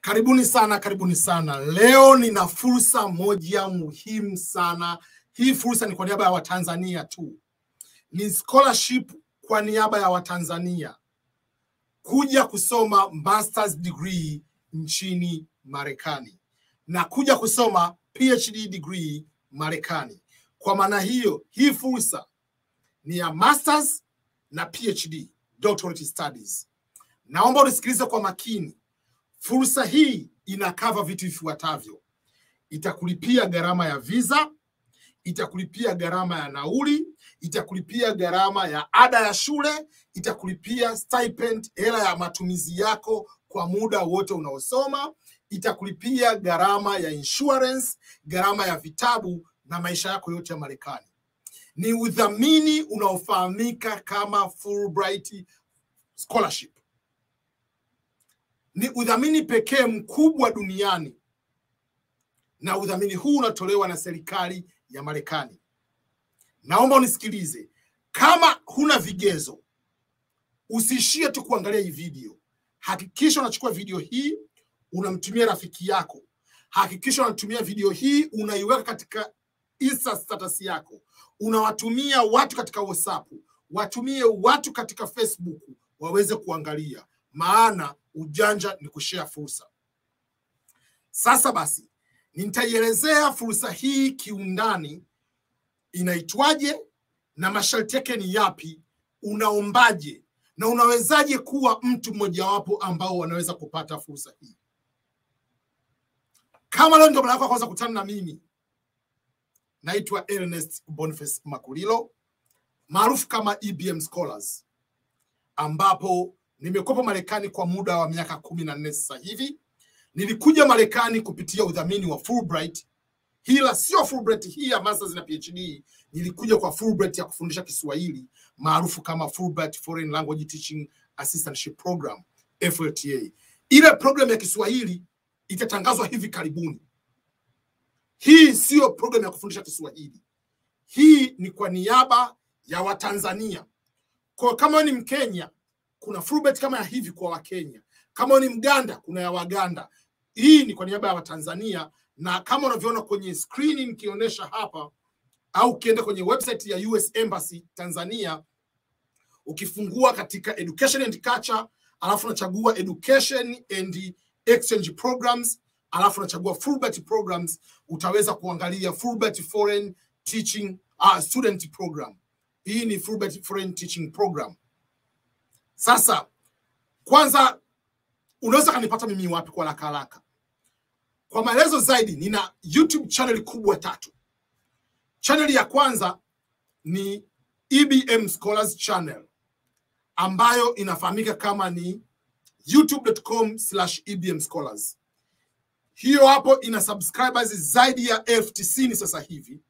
Karibuni sana, karibuni sana. Leo nina fursa moja muhimu sana. Hii fursa ni kwa niaba ya Watanzania tu. Ni scholarship kwa niaba ya Watanzania kuja kusoma master's degree nchini Marekani na kuja kusoma PhD degree Marekani. Kwa maana hiyo, hii fursa ni ya masters na PhD, doctorate studies. Naomba unisikilize kwa makini. Fursa hii inakava vitu vifuatavyo. Itakulipia gharama ya visa, itakulipia gharama ya nauli, itakulipia gharama ya ada ya shule, itakulipia stipend, hela ya matumizi yako kwa muda wote unaosoma, itakulipia gharama ya insurance, gharama ya vitabu na maisha yako yote ya Marekani. Ni udhamini unaofahamika kama Fulbright Scholarship. Ni udhamini pekee mkubwa duniani, na udhamini huu unatolewa na serikali ya Marekani. Naomba unisikilize. Kama huna vigezo, usiishie tu kuangalia hii video. Hakikisha unachukua video hii, unamtumia rafiki yako. Hakikisha unatumia video hii, unaiweka katika Insta status yako. Unawatumia watu katika WhatsApp, watumie watu katika Facebook waweze kuangalia. Maana ujanja ni kushare fursa. Sasa basi, nitaielezea fursa hii kiundani, inaitwaje na masharti yake ni yapi, unaombaje na unawezaje kuwa mtu mmojawapo ambao wanaweza kupata fursa hii. Kama leo ndio mara yako kwanza kukutana na mimi, naitwa Ernest Boniface Makulilo, maarufu kama EBM Scholars, ambapo nimekuwa Marekani kwa muda wa miaka 14 sasa hivi. Nilikuja Marekani kupitia udhamini wa Fulbright. Hila sio Fulbright hii ya masters na PhD, nilikuja kwa Fulbright ya kufundisha Kiswahili, maarufu kama Fulbright Foreign Language Teaching Assistantship Program, FLTA. Ile program ya Kiswahili itatangazwa hivi karibuni. Hii sio program ya kufundisha Kiswahili. Hii ni kwa niaba ya Watanzania. Kwa kama ni Mkenya, kuna Fulbright kama ya hivi kwa Wakenya. Kama ni Mganda, kuna ya Waganda. Hii ni kwa niaba ya Watanzania, na kama unavyoona kwenye screen nikionyesha hapa, au ukienda kwenye website ya US Embassy Tanzania, ukifungua katika Education and Culture, alafu unachagua Education and Exchange Programs, alafu unachagua Fulbright Programs, utaweza kuangalia Fulbright Foreign Teaching Student Program. Hii ni Fulbright Foreign Teaching Program. Sasa, kwanza unaweza kanipata mimi wapi kwa haraka? Kwa maelezo zaidi, nina YouTube channel kubwa 3. Channel ya kwanza ni EBM Scholars Channel, ambayo inafahamika kama ni youtube.com/EBM Scholars. Hiyo hapo ina subscribers zaidi ya 90,000 sasa hivi.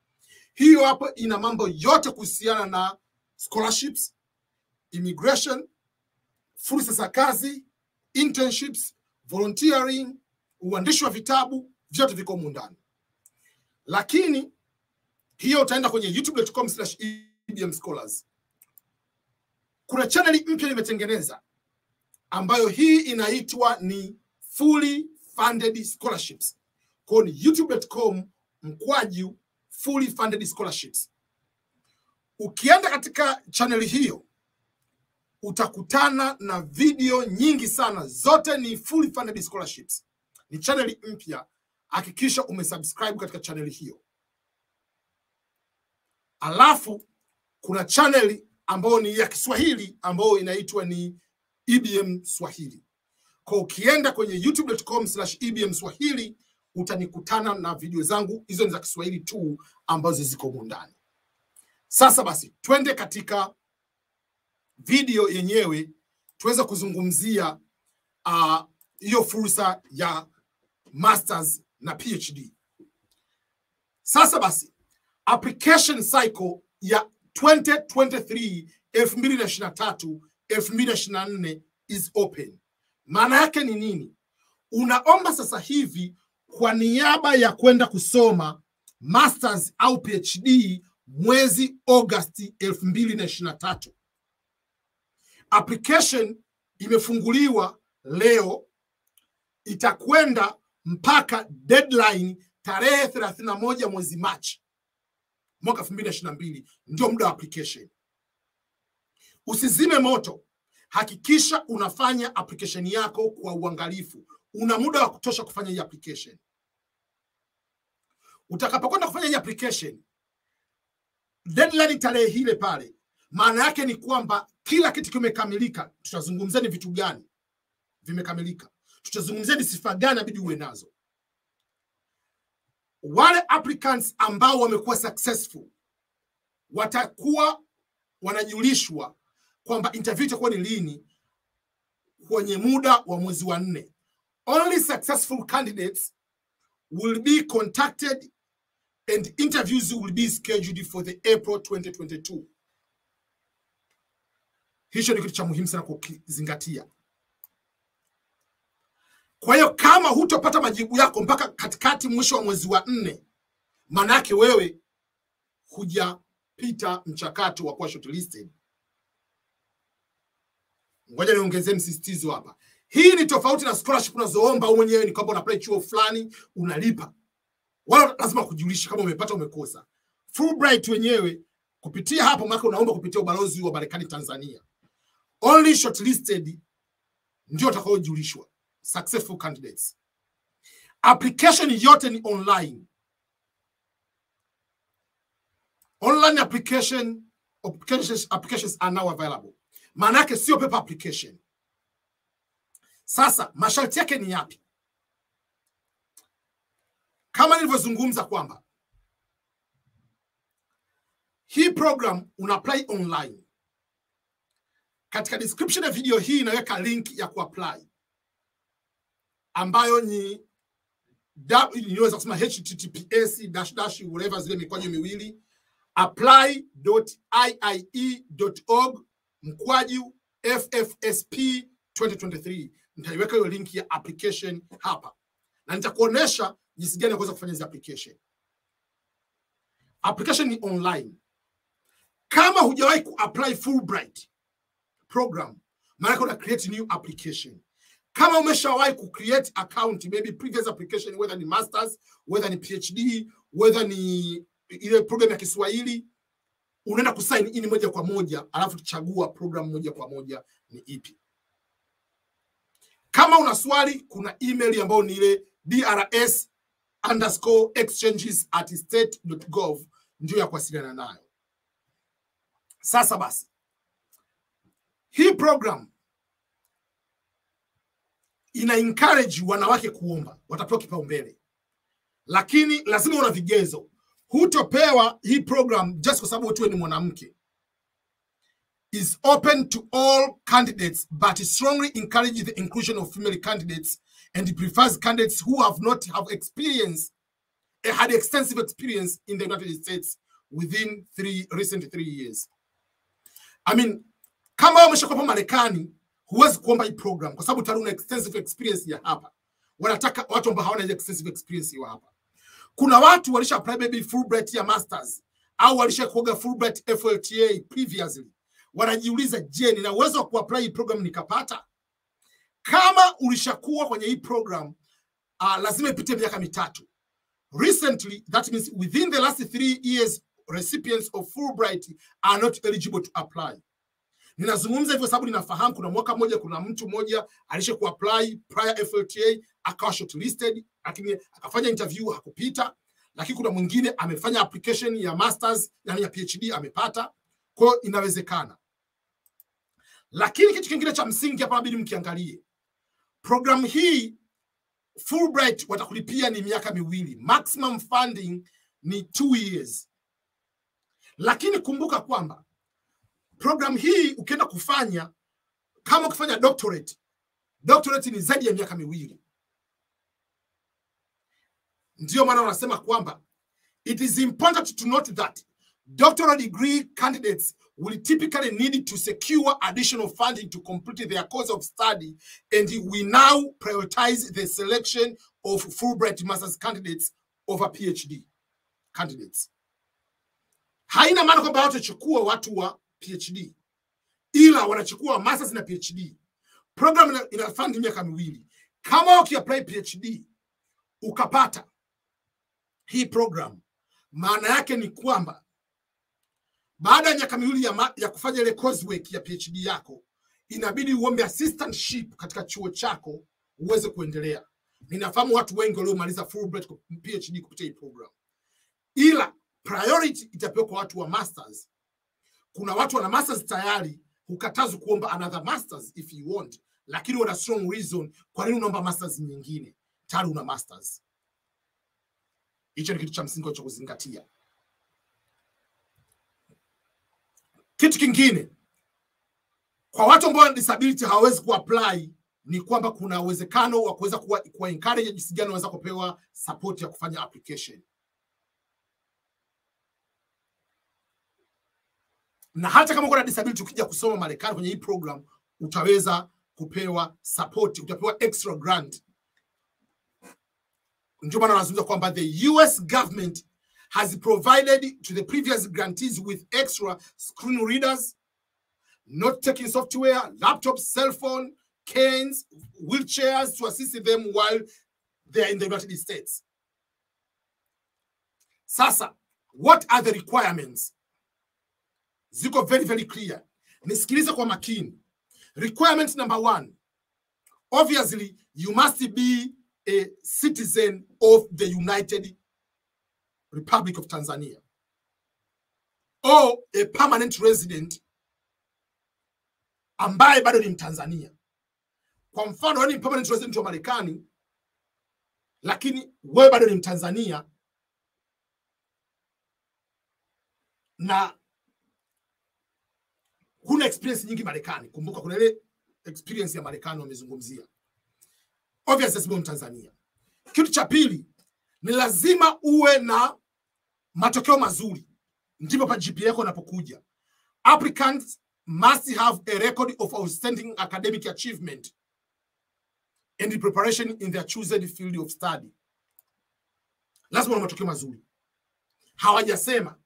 Hiyo hapo ina mambo yote kuhusiana na scholarships, immigration, fursa za kazi, internships, volunteering, uandishi wa vitabu, vyote viko humu ndani. Lakini hiyo utaenda kwenye youtube.com/EBM Scholars. Kuna channel mpya nimetengeneza ambayo hii inaitwa ni Fully Funded Scholarships. Kwa ni youtube.com/Fully Funded Scholarships. Ukienda katika channel hiyo, utakutana na video nyingi sana, zote ni Fully Funded Scholarships. Ni channel mpya, hakikisha umesubscribe katika channel hiyo. Alafu kuna channel ambayo ni ya Kiswahili ambayo inaitwa ni EBM Swahili. Kwa ukienda kwenye youtube.com/EBM Swahili, utanikutana na video zangu, hizo ni za Kiswahili tu ambazo ziko humu ndani. Sasa basi, twende katika video yenyewe tuweza kuzungumzia hiyo fursa ya masters na PhD. Sasa basi, application cycle ya 2023-2024 is open. Maana yake ni nini? Unaomba sasa hivi kwa niaba ya kwenda kusoma masters au PhD mwezi Agosti 2023. Application imefunguliwa leo itakwenda mpaka deadline tarehe 31 mwezi Machi mwaka 2022, ndio muda wa application. Usizime moto. Hakikisha unafanya application yako kwa uangalifu. Una muda wa kutosha kufanya hii application. Utakapokwenda kufanya hii application, deadline tarehe hile pale, maana yake ni kwamba kila kitu kimekamilika. Tutazungumzia ni vitu gani vimekamilika. Tutazungumzia ni sifa gani inabidi uwe nazo. Wale applicants ambao wamekuwa successful watakuwa wanajulishwa kwamba interview itakuwa ni lini kwenye muda wa mwezi wa 4. Only successful candidates will be contacted and interviews will be scheduled for the April 2022. Hicho ni kitu cha muhimu sana kuzingatia. Kwa hiyo kama hutopata majibu yako mpaka katikati mwisho wa mwezi wa 4, maana yake wewe hujapita mchakato wa kuwa shortlisted. Ngoja niongezee msisitizo hapa. Hii ni tofauti na scholarship unazoomba wewe mwenyewe, ni kwamba unaapply chuo fulani unalipa. Wala lazima kujulisha kama umepata umekosa. Fulbright wenyewe kupitia hapo maana unaomba kupitia ubalozi wa Marekani Tanzania. Only shortlisted ndio utakaojulishwa. Successful candidates. Application yote ni online. Online applications are now available. Maana yake sio paper application. Sasa masharti yake ni yapi? Kama nilivyozungumza kwamba hii program una apply online. Katika description ya video hii naweka link ya kuapply ambayo ni unaweza kusema https:/ whatever zile mikwaju miwili apply.iie.org/FFSP 2023. Nitaiweka hiyo link ya application hapa na nitakuonesha jinsi gani unaweza kufanya hizo application. Application ni online. Kama hujawahi kuapply Fulbright program, maana una create new application. Kama umeshawahi kucreate account, maybe previous application, whether ni masters, whether ni PhD, whether ni ile program ya Kiswahili, unaenda kusign in moja kwa moja, alafu tuchagua program moja kwa moja ni ipi. Kama una swali, kuna email ambayo ni ile drs_exchanges@state.gov ndio ya kuwasiliana nayo. Sasa basi, hii program ina encourage wanawake kuomba, watapewa kipaumbele. Lakini lazima una vigezo. Hutopewa hii program just kwa sababu wewe ni mwanamke. Is open to all candidates but strongly encourages the inclusion of female candidates and prefers candidates who have not had extensive experience in the United States within recent 3 years. I mean, kama umeshakuwa Marekani, huwezi kuomba hii program kwa sababu tayari una extensive experience ya hapa. Wanataka watu ambao hawana extensive experience ya hapa. Kuna watu walisha apply maybe Fulbright ya masters au walisha kuoga Fulbright FLTA previously. Wanajiuliza, je, nina uwezo wa kuapply hii program nikapata? Kama ulishakuwa kwenye hii program, lazima ipite miaka 3. Recently, that means within the last 3 years, recipients of Fulbright are not eligible to apply. Ninazungumza hivyo sababu ninafahamu kuna mwaka mmoja kuna mtu mmoja alisha kuapply prior FLTA akawa shortlisted, lakini akafanya interview hakupita. Lakini kuna mwingine amefanya application ya masters na ya PhD amepata. Kwa hiyo inawezekana. Lakini kitu kingine cha msingi hapa inabidi mkiangalie. Program hii Fulbright watakulipia ni miaka 2. Maximum funding ni 2 years. Lakini kumbuka kwamba program hii ukienda kufanya, kama ukifanya doctorate ni zaidi ya miaka 2. Ndio maana wanasema kwamba it is important to note that doctoral degree candidates will typically need to secure additional funding to complete their course of study, and we now prioritize the selection of Fulbright master's candidates over PhD candidates. Haina maana kwamba watachukua watu wa PhD, ila wanachukua masters na PhD. Program ina funding miaka 2. Kama ukiapply PhD ukapata hii program, maana yake ni kwamba baada ya miaka miwili ya kufanya ile coursework ya PhD yako, inabidi uombe assistantship katika chuo chako uweze kuendelea. Ninafahamu watu wengi waliomaliza Fulbright PhD kupitia hii program, ila priority itapewa kwa watu wa masters. Kuna watu wana masters tayari, hukatazwa kuomba another masters if you want, lakini wana strong reason kwa nini unaomba masters nyingine. Tayari una masters. Hicho ni kitu cha msingi cha kuzingatia. Kitu kingine, kwa watu ambao wana disability hawawezi kuapply, ni kwamba kuna uwezekano wa kuweza kuwa encourage jinsi gani wanaweza kupewa support ya kufanya application. Na hata kama uko na disability ukija kusoma Marekani kwenye hii program, utaweza kupewa support, utapewa extra grant. Ndio maana wanazungumza kwamba the US government has provided to the previous grantees with extra screen readers, note-taking software, laptops, cell phone, canes, wheelchairs to assist them while they are in the United States. Sasa, what are the requirements? Ziko very, very clear. Nisikilize kwa makini. Requirement number 1. Obviously, you must be a citizen of the United Republic of Tanzania or a permanent resident ambaye bado ni Mtanzania. Kwa mfano, wewe ni permanent resident wa Marekani, lakini wewe bado ni Mtanzania na huna experience nyingi Marekani. Kumbuka kuna ile experience ya Marekani wamezungumzia. Obviously sio Mtanzania. Kitu cha pili, ni lazima uwe na matokeo mazuri. Ndipo pa GPA yako unapokuja. Applicants must have a record of outstanding academic achievement and the preparation in their chosen field of study. Lazima una matokeo mazuri. Hawajasema,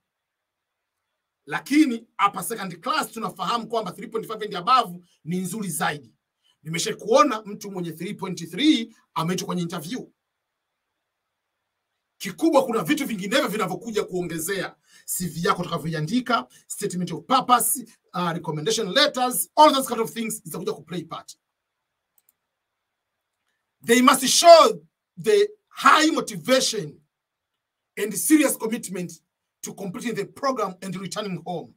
lakini hapa second class tunafahamu kwamba 3.5 and above ni nzuri zaidi. Nimeshakuona mtu mwenye 3.3 ameitwa kwenye interview. Kikubwa kuna vitu vinginevyo vinavyokuja kuongezea CV yako utakavyoandika, statement of purpose, recommendation letters, all those kind of things zitakuja kuplay part. They must show the high motivation and serious commitment to completing the program and returning home.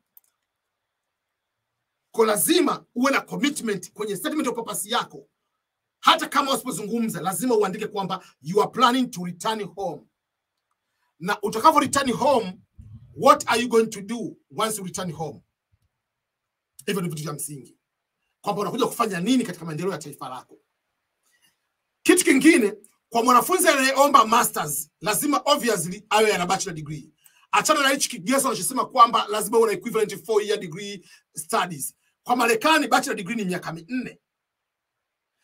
Kwa lazima uwe na commitment kwenye statement of purpose yako. Hata kama usipozungumza, lazima uandike kwamba you are planning to return home. Na utakapo return home, what are you going to do once you return home? Hivyo ni vitu vya msingi. Kwamba unakuja kufanya nini katika maendeleo ya taifa lako. Kitu kingine, kwa mwanafunzi anayeomba masters, lazima obviously awe ana bachelor degree. Achana na hichi kigezo anachosema kwamba lazima uwe na equivalent 4-year degree studies. Kwa Marekani bachelor degree ni miaka 4.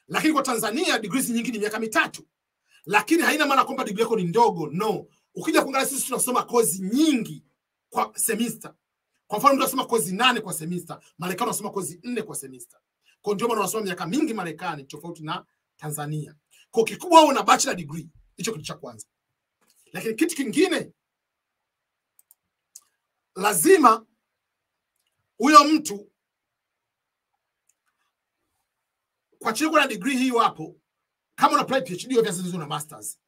Lakini kwa Tanzania degrees nyingi ni miaka 3. Lakini haina maana kwamba degree yako ni ndogo, no. Ukija kuangalia sisi tunasoma kozi nyingi kwa semester. Kwa mfano mtu anasoma kozi 8 kwa semester, Marekani anasoma kozi 4 kwa semester. Kwa ndio maana wanasoma miaka mingi Marekani tofauti na Tanzania. Kwa kikubwa wewe una bachelor degree, hicho kitu cha kwanza. Lakini kitu kingine, lazima huyo mtu kwa chini kuna degree hiyo hapo, kama una apply PhD obviously una masters.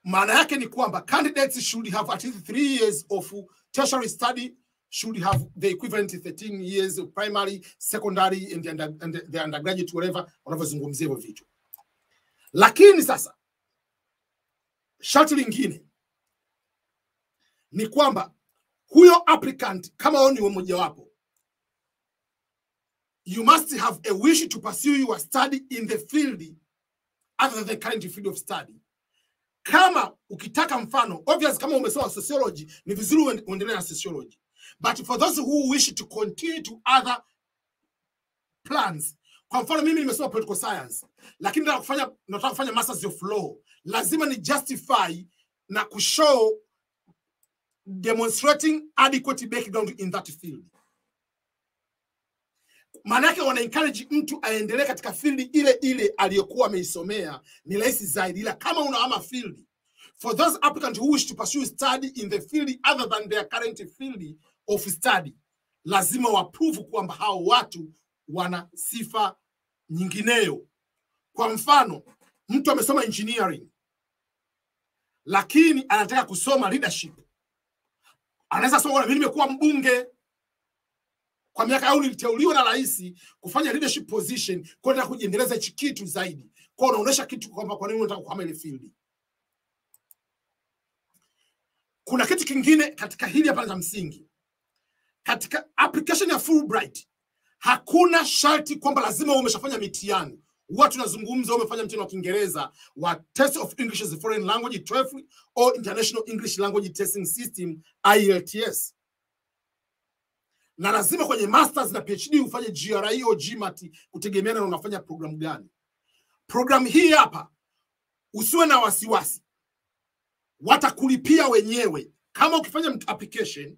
Maana yake ni kwamba candidates should have at least 3 years of tertiary study, should have the equivalent 13 years of primary, secondary and the undergraduate whatever, wanavyozungumzia hivyo vitu. Lakini sasa sharti lingine ni kwamba huyo applicant kama wewe ni mmoja wapo, you must have a wish to pursue your study in the field other than the current field of study. Kama ukitaka mfano, obviously kama umesoma sociology, ni vizuri uendelee na sociology. But for those who wish to continue to other plans, kwa mfano mimi nimesoma political science, lakini nataka kufanya masters of law, lazima ni justify na kushow demonstrating adequate background in that field. maana yake wana encourage mtu aendelee katika field ile ile aliyokuwa ameisomea, ni rahisi zaidi. Ila kama unahama field, for those applicants who wish to pursue study in the field other than their current field of study, lazima waprove kwamba hao watu wana sifa nyingineyo. Kwa mfano, mtu amesoma engineering lakini anataka kusoma leadership. Anaweza sema mimi nimekuwa mbunge kwa miaka au niliteuliwa na rais kufanya leadership position, kwa nataka kujiendeleza hichi kitu zaidi. Kwa unaonesha kitu kwamba kwa nini unataka kuhama ile field. Kuna kitu kingine katika hili hapa cha msingi. Katika application ya Fulbright hakuna sharti kwamba lazima umeshafanya mitihani. Watu nazungumza umefanya mtihani wa Kiingereza wa Test of English as a Foreign Language TOEFL or International English Language Testing System IELTS. Na lazima kwenye masters na PhD ufanye GRE au GMAT kutegemeana na unafanya program gani. Program hii hapa usiwe na wasiwasi. Watakulipia wenyewe. Kama ukifanya application,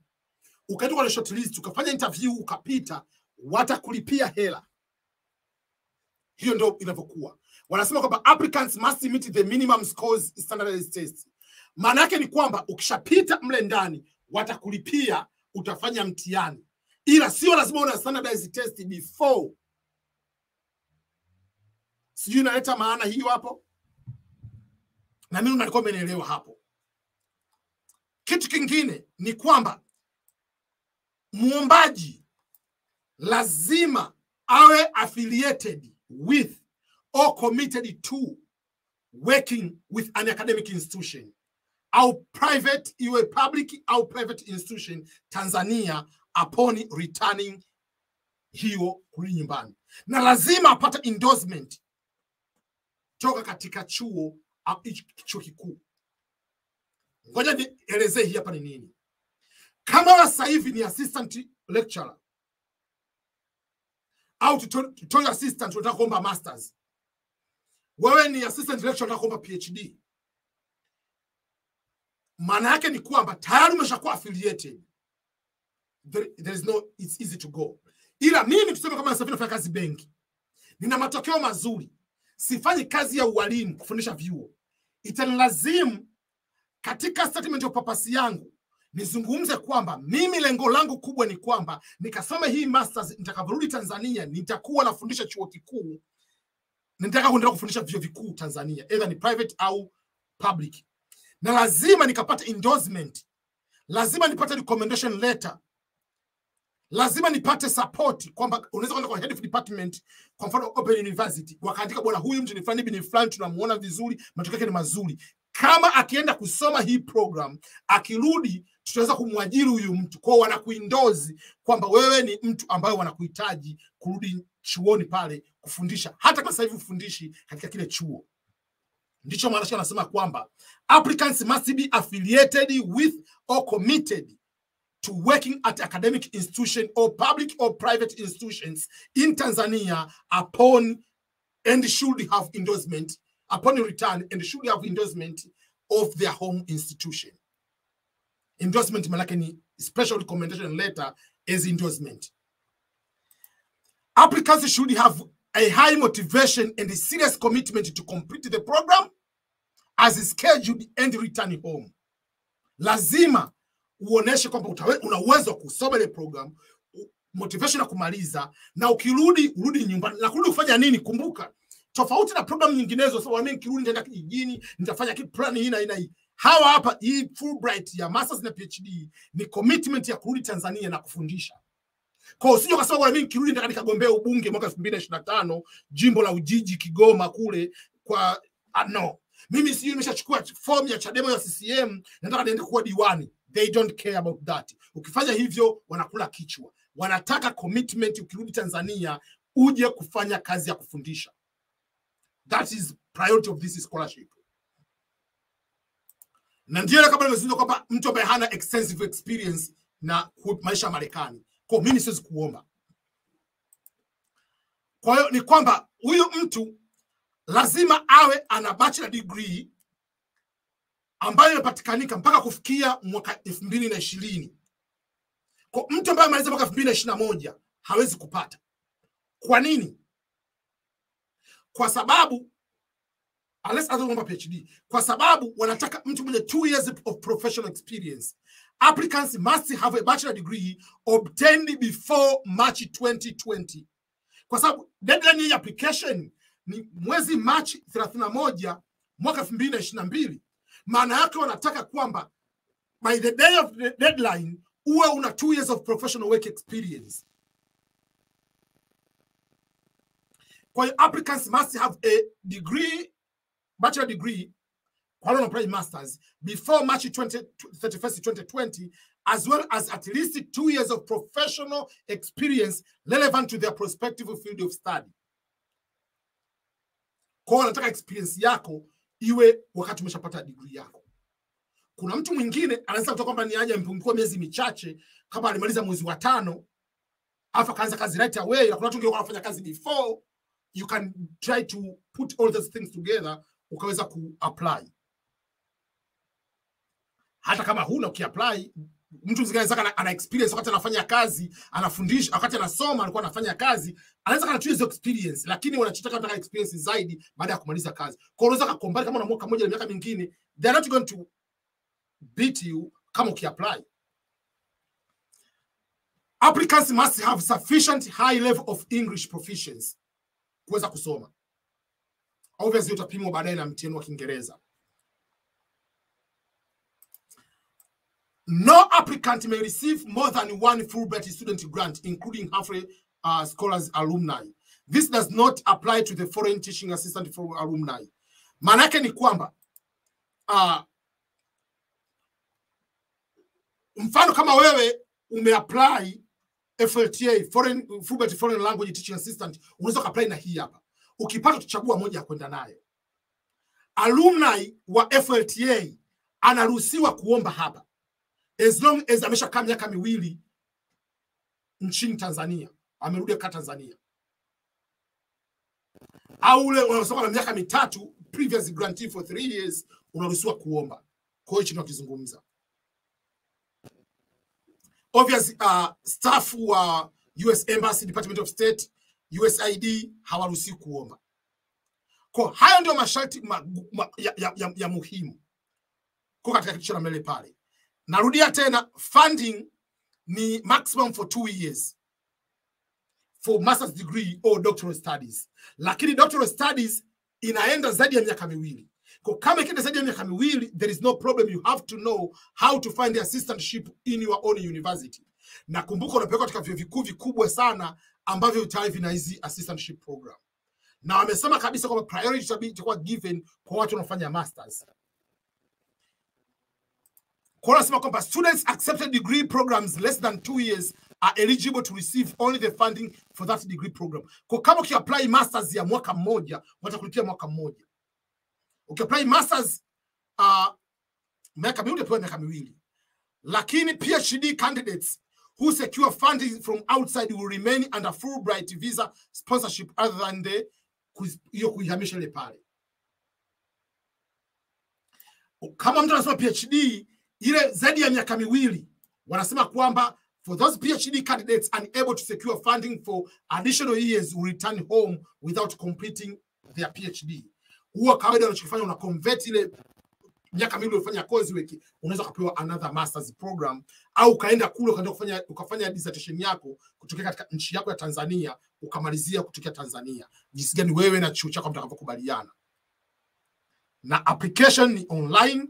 ukaenda kwa shortlist, ukafanya interview ukapita, watakulipia hela. Hiyo ndio inavyokuwa. Wanasema kwamba applicants must meet the minimum scores standardized test. Maana yake ni kwamba ukishapita mle ndani watakulipia, utafanya mtihani. Ila sio lazima una standardized test before. Sijui inaleta maana hiyo hapo? Na mimi nalikuwa nimeelewa hapo. Kitu kingine ni kwamba muombaji lazima awe affiliated with or committed to working with an academic institution au private, iwe public au private institution Tanzania upon returning hiyo kuli nyumbani. Na lazima apate endorsement toka katika chuo au chuo kikuu. Ngoja nielezee hii hapa ni nini. Kama wewe sasa hivi ni assistant lecturer au tutorial assistant unataka kuomba masters, wewe ni assistant lecturer unataka kuomba PhD, maana yake ni kwamba tayari umeshakuwa affiliated. There is no, it's easy to go. Ila mimi tuseme kama sasa nafanya kazi benki, nina matokeo mazuri, sifanyi kazi ya ualimu kufundisha vyuo, itanilazimu katika statement of purpose yangu nizungumze kwamba mimi lengo langu kubwa ni kwamba nikasome hii masters, nitakaporudi Tanzania nitakuwa nafundisha chuo kikuu, nataka kuendelea kufundisha vyuo vikuu Tanzania, either ni private au public. Na lazima nikapate endorsement, lazima nipate recommendation letter, lazima nipate support kwamba unaweza kwenda kwa head of department, kwa mfano Open University, wakaandika bwana huyu mtu ni fulani bin fulani, tunamuona vizuri, matokeo yake ni mazuri. Kama akienda kusoma hii program, akirudi tutaweza kumwajiri huyu mtu. Kwa wanakuendorse kwamba wewe ni mtu ambaye wanakuhitaji kurudi chuoni pale kufundisha, hata kama sasa hivi ufundishi katika kile chuo. Ndicho maana anasema kwamba applicants must be affiliated with or committed to working at academic institution or public or private institutions in Tanzania upon and should have endorsement upon return and should have endorsement of their home institution. Endorsement manake ni special recommendation letter as endorsement. Applicants should have a high motivation and a serious commitment to complete the program as scheduled and return home. Lazima uoneshe kwamba una uwezo wa kusoma ile program, motivation ya kumaliza, na ukirudi urudi nyumbani. Na kurudi kufanya nini? Kumbuka, tofauti na program nyinginezo, sababu mimi kirudi nitaenda kijijini, nitafanya kitu plan hii na hii. Hawa hapa hii Fulbright ya masters na PhD ni commitment ya kurudi Tanzania na kufundisha. Kwa usije ukasema kwa mimi kirudi nataka nikagombea ubunge mwaka 2025 jimbo la Ujiji Kigoma kule kwa no. Mimi sijui nimeshachukua form ya Chadema ya CCM nataka niende kuwa diwani. They don't care about that. Ukifanya hivyo wanakula kichwa. Wanataka commitment ukirudi Tanzania uje kufanya kazi ya kufundisha. That is priority of this scholarship. Na ndio kama nimezungumza kwamba mtu ambaye hana extensive experience na maisha Marekani, kwa mimi siwezi kuomba. Kwa hiyo ni kwamba huyu mtu lazima awe ana bachelor degree ambayo imepatikanika mpaka kufikia mwaka 2020. Kwa mtu ambaye amaliza mwaka 2021 hawezi kupata. Kwa nini? Kwa sababu unless other than PhD, kwa sababu wanataka mtu mwenye 2 years of professional experience. Applicants must have a bachelor degree obtained before March 2020. Kwa sababu deadline ya application ni mwezi March 31 mwaka 2022. Maana yake wanataka kwamba by the day of the deadline uwe una 2 years of professional work experience. Kwa hiyo applicants must have a degree, bachelor degree, qualified apply masters before March 31st, 2020, as well as at least 2 years of professional experience relevant to their prospective field of study. Kwa wanataka experience yako iwe wakati umeshapata degree yako. Kuna mtu mwingine anaweza kutoka kwamba ni aje mpungua miezi michache kama alimaliza mwezi wa 5 afa kaanza kazi right away, na kuna watu wengine wanafanya kazi before. You can try to put all those things together ukaweza ku-apply. Hata kama huna uki-apply, mtu mzingine ana experience wakati anafanya kazi, anafundisha, wakati anasoma alikuwa anafanya kazi, anaweza kana 2 years experience, lakini wanachotaka experience zaidi baada ya kumaliza kazi. Kwa hiyo unaweza kukombari kama una mwaka mmoja na miaka mingine, they are not going to beat you kama uki-apply. Applicants must have sufficient high level of English proficiency kuweza kusoma. Obviously utapimwa baadaye na mtihani wa Kiingereza. No applicant may receive more than 1 Fulbright student grant, including half-year scholars alumni. This does not apply to the foreign teaching assistant for alumni. Maana yake ni kwamba mfano kama wewe umeapply FLTA, Fulbright Foreign Language Teaching Assistant, unaweza kuapply na hii hapa. Ukipata tuchagua moja ya kwenda nayo. Alumni wa FLTA anaruhusiwa kuomba hapa as long as ameshakaa miaka 2 nchini Tanzania, amerudi kwa Tanzania. Au ule unasoma miaka 3 previous grantee for 3 years unaruhusiwa kuomba. Kwa hiyo tunakizungumza. Obviously, staff wa US Embassy, Department of State, USAID hawaruhusiwi kuomba. Kwa hayo ndio masharti ya muhimu kwa katika kitu cha mbele pale. Narudia tena, funding ni maximum for 2 years for master's degree or doctoral studies. Lakini doctoral studies inaenda zaidi ya miaka 2. Kwa kama ikienda zaidi ya miaka 2, there is no problem. You have to know how to find the assistantship in your own university. Na kumbuka unapelekwa katika vyuo vikuu vikubwa sana ambavyo tayari vina hizi assistantship program. Na wamesema kabisa kwamba priority itakuwa given kwa watu wanaofanya masters. Kwa wanasema kwamba students accepted degree programs less than 2 years are eligible to receive only the funding for that degree program. Kwa kama ukiapply masters ya mwaka mmoja, watakulipia mwaka mmoja. Ukiapply masters miaka 2 utapewa miaka 2. Lakini PhD candidates who secure funding from outside will remain under Fulbright visa sponsorship other than the hiyo kuihamisha ile pale. Kama mtu anasema PhD ile zaidi ya miaka 2, wanasema kwamba for those PhD candidates unable to secure funding for additional years will return home without completing their PhD. Huwa kawaida wanachofanya una convert ile miaka 2 ulifanya course wiki, unaweza kupewa another masters program, au kaenda kule ukaenda ukafanya dissertation yako kutoka katika nchi yako ya Tanzania, ukamalizia kutoka Tanzania. Jinsi gani wewe na chuo chako mtakapokubaliana. Na application ni online.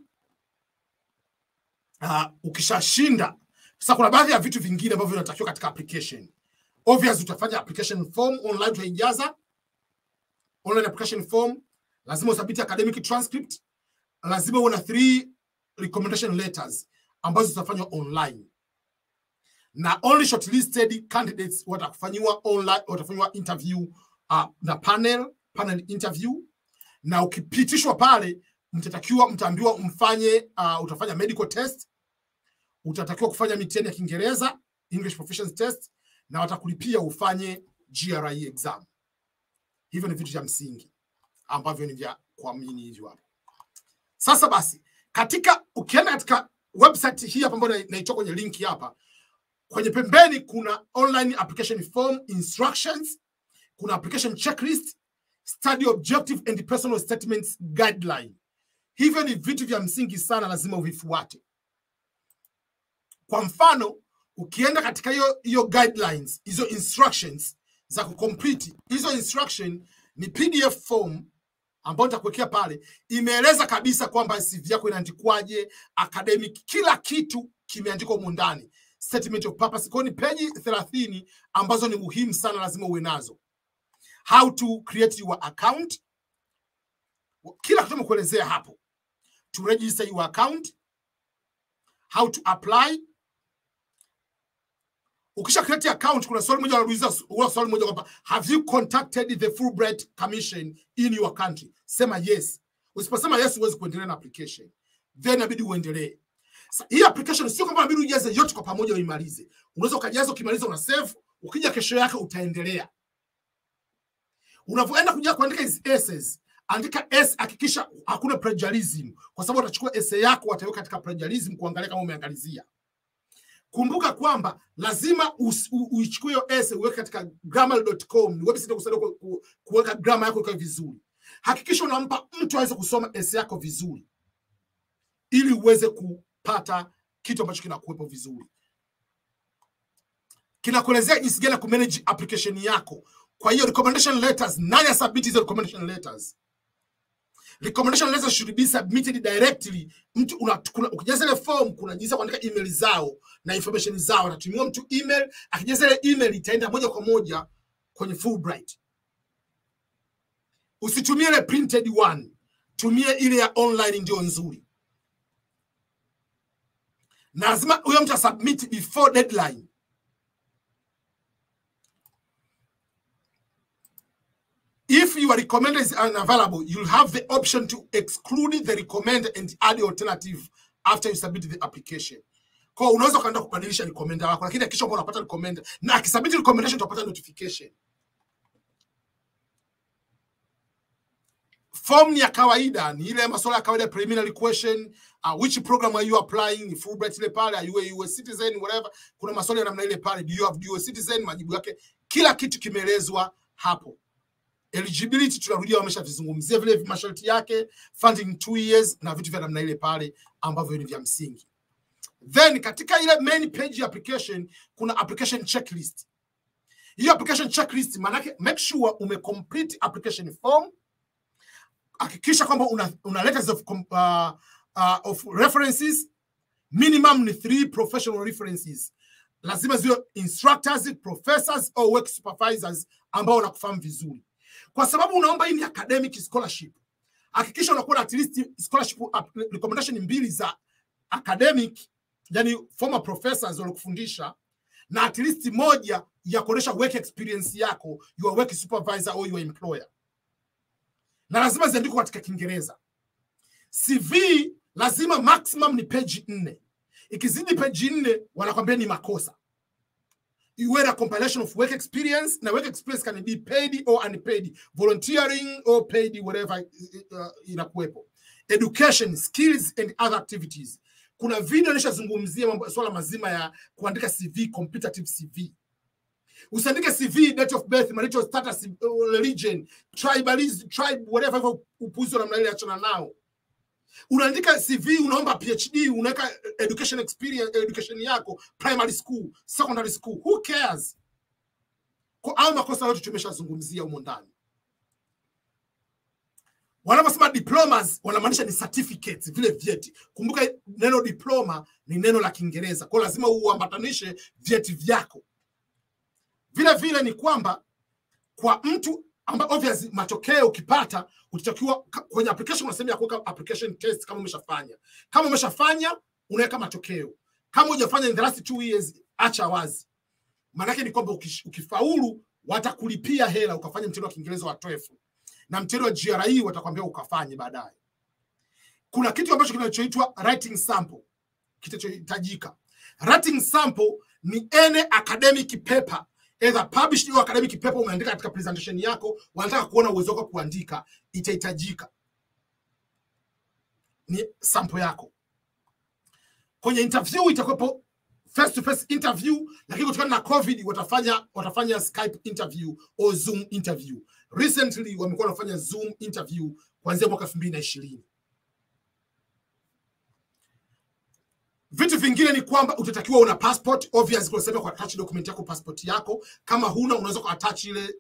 Ukishashinda, sasa kuna baadhi ya vitu vingine ambavyo vinatakiwa katika application. Obviously utafanya application form online, utaijaza online application form. Lazima usubmit academic transcript. Lazima uwe na 3 recommendation letters ambazo zitafanywa online. Na only shortlisted candidates watakufanywa online, watafanywa interview na panel interview. Na ukipitishwa pale, mtaambiwa mfanye utafanya medical test, utatakiwa kufanya mitihani ya Kiingereza, English Proficiency Test, na watakulipia ufanye GRE exam. Hivyo ni vitu vya msingi ambavyo ni vya kuamini hivyo hapo. Sasa basi, ukienda katika website hii hapa ambayo naitoa kwenye link hapa, kwenye pembeni kuna online application form instructions, kuna application checklist, study objective and personal statements guideline. Hivyo ni vitu vya msingi sana, lazima uvifuate. Kwa mfano, ukienda katika hiyo guidelines, hizo instructions za kucomplete, hizo instruction ni PDF form ambayo nitakuwekea pale, imeeleza kabisa kwamba CV yako inaandikwaje, academic, kila kitu kimeandikwa huko ndani. Statement of purpose, kwa ni page 30 ambazo ni muhimu sana, lazima uwe nazo. How to create your account, kila kitu nimekuelezea hapo. To register your account, how to apply. Ukisha create account, kuna swali moja wanauliza, swali moja kwamba have you contacted the Fulbright Commission in your country? Sema yes. Usiposema yes, huwezi kuendelea na application. Then inabidi uendelee. Hii application sio kama inabidi ujaze yote kwa pamoja uimalize. Unaweza ukajaza, ukimaliza una save, ukija kesho yake utaendelea. Unapoenda kuja kuandika hizi essays, andika S, hakikisha hakuna plagiarism, kwa sababu utachukua essay yako wataweka katika plagiarism kuangalia kama umeangalizia. Kumbuka kwamba lazima uichukue hiyo essay uweke katika grammarly.com, ni website kusaidia kuweka grammar yako ikae vizuri. Hakikisha unampa mtu aweze kusoma essay yako vizuri, ili uweze kupata kitu ambacho kinakuwepo vizuri. Kinakuelezea jinsi gani ku manage application yako. Kwa hiyo recommendation letters, nani submit hizo recommendation letters? Recommendation letters should be submitted directly. Mtu ukijaza ile form, kuna jinsi kuandika email zao na information zao, anatumia mtu email, akijaza ile email itaenda moja kwa moja kwenye Fulbright. Usitumie ile printed one, tumia ile ya online, ndio nzuri. Na lazima huyo mtu submit before deadline. If your recommender is unavailable, you'll have the option to exclude the recommender and add the alternative after you submit the application. Kwa unaweza kaenda kubadilisha recommender wako, lakini hakikisha kwamba unapata recommender, na akisubmit recommendation utapata notification. Form ni ya kawaida, ni ile masuala ya kawaida, preliminary question, which program are you applying, ni Fulbright ile pale, are you a US citizen, whatever. Kuna maswali ya namna ile pale, do you have dual citizen, majibu yake, kila kitu kimeelezwa hapo. Eligibility tunarudia, wameshavizungumzia vile masharti yake, funding 2 years na vitu vya namna ile pale ambavyo ni vya msingi. Then katika ile main page ya application kuna application checklist. Hiyo application checklist maana yake make sure umecomplete application form. Hakikisha kwamba una letters of references, minimum ni 3 professional references. Lazima ziwe instructors, professors au work supervisors ambao wanakufahamu vizuri. Kwa sababu unaomba hii ni academic scholarship, hakikisha unakuwa at least scholarship recommendation 2 za academic, yani former professors walokufundisha, na at least 1 ya kuonesha work experience yako, your work supervisor au your employer. Na lazima ziandikwe katika Kiingereza. CV lazima maximum ni page 4. Ikizidi page 4 wanakwambia ni makosa. You wear a compilation of work experience, na work experience can be paid or unpaid, volunteering or paid, whatever inakuwepo. Education, skills and other activities. Kuna video nishazungumzia mambo swala mazima ya kuandika CV, competitive CV. Usiandike CV, date of birth, marital status, religion, tribalism, tribe, whatever, upuzi namna ile, achana nao. Unaandika CV, unaomba PhD, unaweka education experience, education yako, primary school, secondary school, who cares? Kwa au makosa yote tumeshazungumzia humo ndani. Wanaposema diplomas wanamaanisha ni certificates, vile vyeti. Kumbuka neno diploma ni neno la Kiingereza, kwa lazima uambatanishe vyeti vyako. Vile ni kwamba kwa mtu ambaye obviously matokeo ukipata utatakiwa kwenye application, unasema ya kuweka application test kama umeshafanya. Kama umeshafanya unaweka matokeo. Kama hujafanya in the last 2 years, acha wazi. Maana yake ni kwamba ukifaulu watakulipia hela ukafanya mtihani wa Kiingereza wa TOEFL. Na mtihani wa GRE watakwambia ukafanye baadaye. Kuna kitu ambacho kinachoitwa writing sample kitachohitajika. Writing sample ni any academic paper, either published or academic paper umeandika katika presentation yako, wanataka kuona uwezo wako kuandika, itahitajika. Ni sample yako. Kwenye interview itakuwepo face to face interview, lakini kutokana na COVID watafanya Skype interview au Zoom interview. Recently wamekuwa wanafanya Zoom interview kuanzia mwaka 2020. Vitu vingine ni kwamba utatakiwa una passport, obviously kwa sababu attach document yako, passport yako. Kama huna unaweza ku attach ile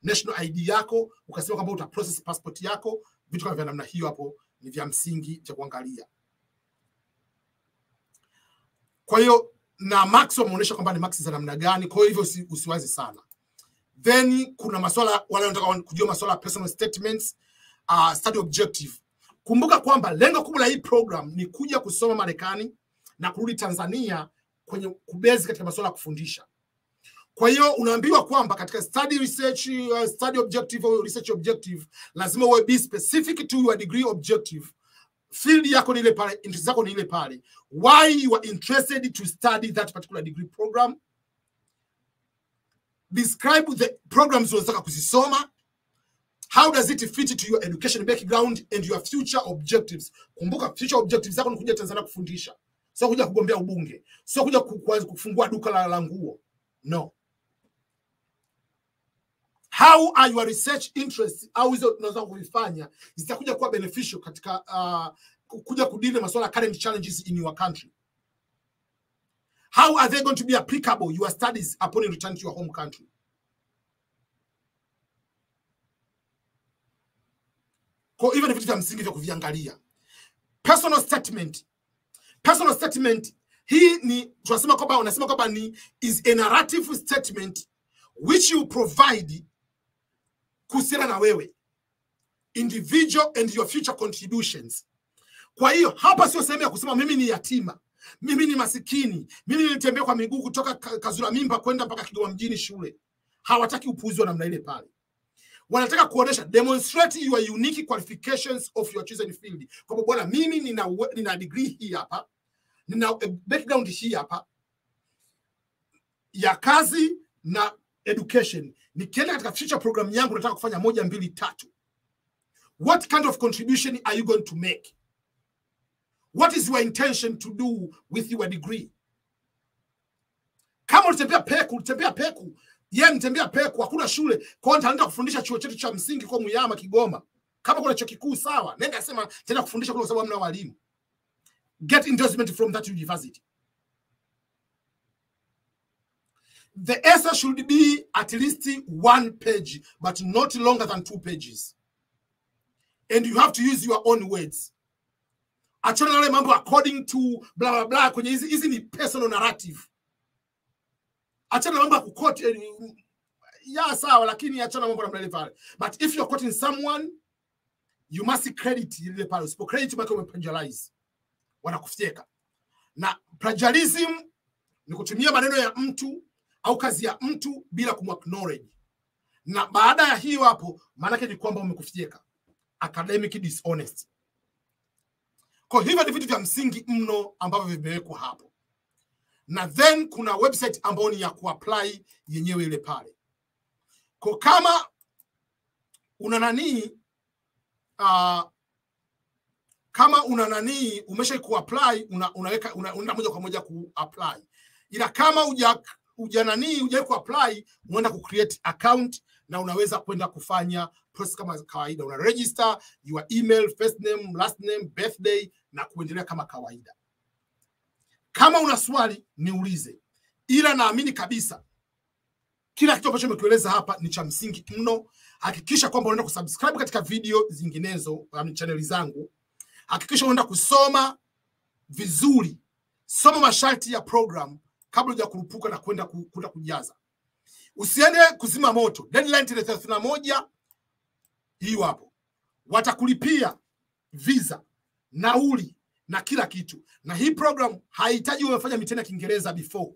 national ID yako, ukasema kwamba uta process passport yako. Vitu kama vya namna hiyo hapo ni vya msingi cha kuangalia. Kwa hiyo na max wameonyesha kwamba ni max za namna gani, kwa hivyo usiwazi sana. Then kuna masuala wale wanataka kujua masuala personal statements, study objective. Kumbuka kwamba lengo kubwa la hii program ni kuja kusoma Marekani na kurudi Tanzania kwenye kubezi katika masuala ya kufundisha. Kwa hiyo unaambiwa kwamba katika study objective au research objective lazima uwe be specific to your degree objective. Field yako ni ile pale, interest zako ni ile pale. Why you are interested to study that particular degree program. Describe the programs unataka kuzisoma. How does it fit to your education background and your future objectives? Kumbuka future objectives zako ni kuja Tanzania kufundisha. Sio kuja kugombea ubunge. Sio kuja kufungua duka la nguo. No. How are your research interests? Au hizo unaweza kufanya zitakuja kuwa beneficial katika kuja kudili masuala current challenges in your country. How are they going to be applicable your studies upon return to your home country? Kwa even vitu vya msingi vya kuviangalia. Personal statement. Personal statement hii ni tunasema kwamba unasema kwamba ni is a narrative statement which you provide kuhusiana na wewe, individual and your future contributions. Kwa hiyo hapa sio sehemu ya kusema mimi ni yatima, mimi ni masikini, mimi nilitembea kwa miguu kutoka Kazura Mimba kwenda mpaka Kigoma mjini shule. Hawataki upuuzi wa namna ile pale. Wanataka kuonesha demonstrate your unique qualifications of your chosen field. Kwa bwana mimi nina degree hii hapa, nina background hii hapa ya kazi na education. Nikienda katika future program yangu nataka kufanya 1, 2, 3. What kind of contribution are you going to make? What is your intention to do with your degree? Kama utembea peku, yeye mtembea peku, hakuna shule, kwa hiyo nitaenda kufundisha chuo chetu cha msingi kwa Muyama Kigoma. Kama kuna chuo kikuu sawa, nenda sema tena kufundisha kwa sababu hamna walimu. Get endorsement from that university. The essay should be at least 1 page, but not longer than 2 pages. And you have to use your own words. Achana na mambo according to blah blah blah kwenye hizi ni personal narrative. Achana na mambo kuquote ya sawa, lakini achana mambo namna ile pale. But if you're quoting someone, you must credit ile pale. Usipo credit mpaka umeplagiarize, wanakufyeka. Na plagiarism ni kutumia maneno ya mtu au kazi ya mtu bila kumacknowledge. Na baada ya hiyo hapo maana yake ni kwamba umekufyeka. Academic dishonest. Kwa hivyo ni vitu vya msingi mno ambavyo vimewekwa hapo. Na then kuna website ambayo ni ya kuapply yenyewe ile pale. Kwa kama una nani umesha kuapply unaweka unaenda moja kwa moja kuapply. Ila kama huja kuapply unaenda kucreate account na unaweza kwenda kufanya process kama kawaida. Una register your email, first name, last name, birthday na kuendelea kama kawaida. Kama una swali niulize. Ila naamini kabisa kila kitu ambacho nimekueleza hapa ni cha msingi mno. Hakikisha kwamba unaenda kusubscribe katika video zinginezo kwa channel zangu. Hakikisha unaenda kusoma vizuri. Soma masharti ya program kabla hujakurupuka na kwenda kujaza. Usiende kuzima moto. Deadline tarehe 31 hiyo hapo. Watakulipia visa, nauli na kila kitu. Na hii program haihitaji umefanya mitihani ya Kiingereza before.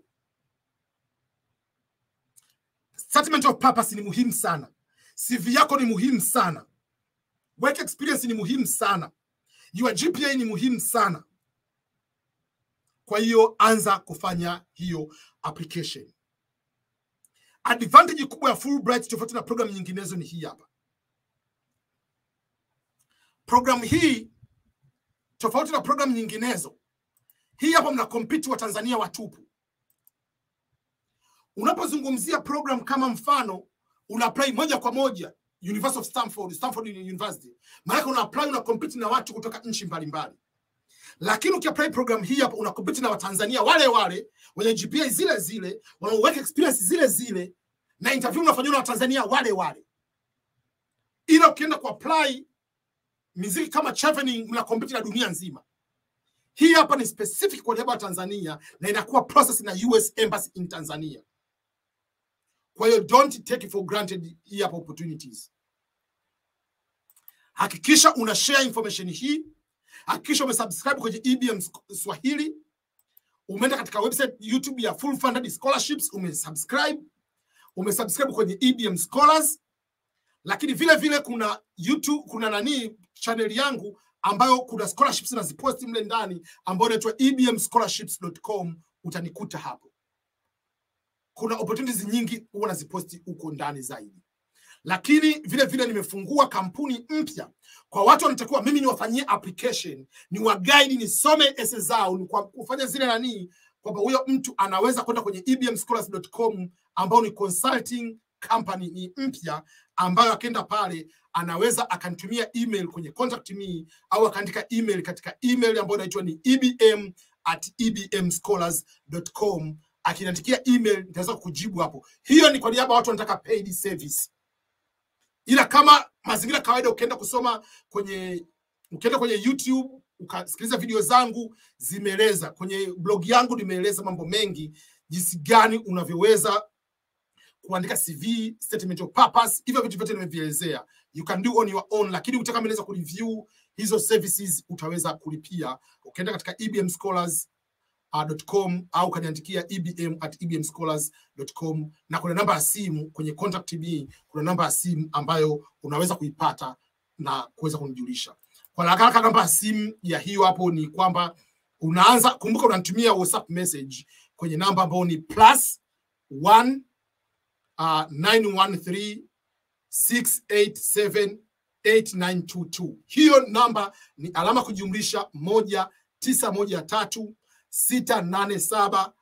Statement of purpose ni muhimu sana. CV yako ni muhimu sana. Work experience ni muhimu sana. Your GPA ni muhimu sana. Kwa hiyo anza kufanya hiyo application. Advantage kubwa ya Fulbright tofauti na program nyinginezo ni hii hapa. Program hii tofauti na program nyinginezo, Hii hapa mna compete wa Tanzania watupu. Unapozungumzia program kama mfano una apply moja kwa moja University of Stanford University, maana una apply una compete na watu kutoka nchi mbalimbali. Lakini ukiapply program hii hapa una compete na Watanzania wale wale wenye GPA zile zile, wana work experience zile zile, na interview unafanywa na Watanzania wale wale. Ila ukienda ku apply muziki kama chevening mna compete na dunia nzima. Hii hapa ni specific kwa niaba ya Tanzania na inakuwa process na US Embassy in Tanzania. Kwa hiyo don't take it for granted hii hapa opportunities. Hakikisha una share information hii. Hakikisha umesubscribe kwenye EBM Swahili. Umeenda katika website YouTube ya Full Funded Scholarships, umesubscribe kwenye EBM Scholars. Lakini vile vile kuna YouTube, kuna channel yangu ambayo kuna scholarships na ziposti mle ndani ambayo inaitwa ebmscholarships.com, utanikuta hapo. Kuna opportunities nyingi huwa naziposti huko ndani zaidi. Lakini vile vile nimefungua kampuni mpya kwa watu wanatakiwa mimi niwafanyie application, ni wa guide, nisome essays zao, ni kwa kufanya zile kwamba huyo mtu anaweza kwenda kwenye ebmscholars.com ambao ni consulting company, ni mpya ambayo akienda pale anaweza akanitumia email kwenye contact me au akaandika email katika email ambayo inaitwa ni ebm@ebmscholars.com. Akiniandikia email nitaweza kujibu hapo. Hiyo ni kwa niaba watu wanataka paid service. Ila kama mazingira kawaida ukienda kusoma ukienda kwenye YouTube ukasikiliza video zangu zimeeleza, kwenye blog yangu nimeeleza mambo mengi jinsi gani unavyoweza kuandika CV, statement of purpose, hivyo vitu vyote nimevielezea. You can do on your own, lakini ukitaka mimi ku review hizo services utaweza kulipia. Ukienda katika ebmscholars.com au kaniandikia ebm@ebmscholars.com, na kuna namba ya simu kwenye contact me, kuna namba ya simu ambayo unaweza kuipata na kuweza kunijulisha. Kwa haraka namba ya simu ya hiyo hapo ni kwamba kumbuka unanitumia WhatsApp message kwenye namba ambayo ni +1 913 687 8922. Hiyo namba ni alama kujumlisha 1913 687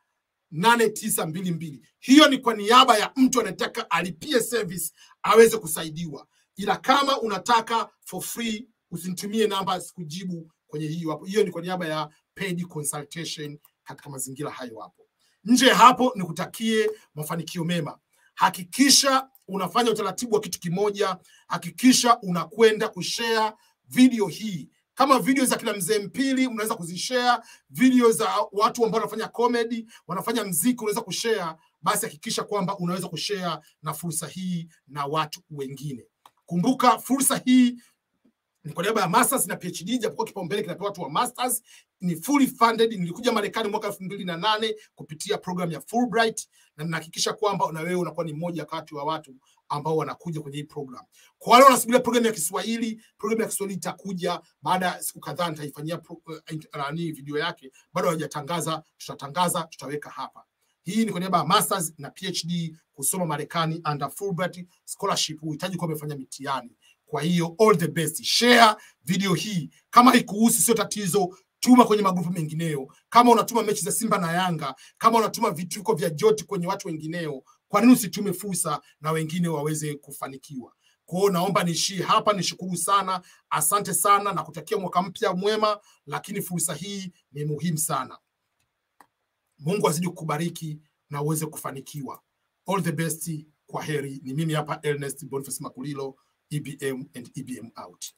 8922. Hiyo ni kwa niaba ya mtu anataka alipie service aweze kusaidiwa. Ila kama unataka for free usinitumie namba, sikujibu kwenye hiyo hapo. Hiyo ni kwa niaba ya paid consultation katika mazingira hayo hapo. Nje hapo nikutakie mafanikio mema. Hakikisha unafanya utaratibu wa kitu kimoja. Hakikisha unakwenda kushare video hii. Kama video za kila mzee Mpili unaweza kuzishare, video za watu ambao wanafanya comedy, wanafanya muziki unaweza kushare, basi hakikisha kwamba unaweza kushare na fursa hii na watu wengine. Kumbuka fursa hii ni kwa niaba ya masters na PhD, japokuwa kipaumbele kinapewa watu wa masters. Ni fully funded. Nilikuja Marekani mwaka 2008 kupitia program ya Fulbright, na ninahakikisha kwamba na wewe unakuwa ni mmoja kati wa watu ambao wanakuja kwenye hii program. Kwa wale wanasubiria program ya Kiswahili, program ya Kiswahili itakuja baada ya siku kadhaa, nitaifanyia video yake. Bado hawajatangaza, tutatangaza, tutaweka hapa. Hii ni kwa niaba ya masters na PhD kusoma Marekani under Fulbright scholarship. Uhitaji kuwa umefanya mitihani. Kwa hiyo all the best. Share video hii. Kama ikuhusu sio tatizo, tuma kwenye magrupu mengineo. Kama unatuma mechi za Simba na Yanga, kama unatuma vituko vya joti kwenye watu wengineo, kwa nini usitume fursa na wengine waweze kufanikiwa? Kwa hiyo naomba niishie hapa. Nishukuru sana, asante sana, na kutakia mwaka mpya mwema. Lakini fursa hii ni muhimu sana. Mungu azidi kukubariki na uweze kufanikiwa. All the best. Kwa heri. Ni mimi hapa Ernest Boniface Makulilo, EBM and EBM out.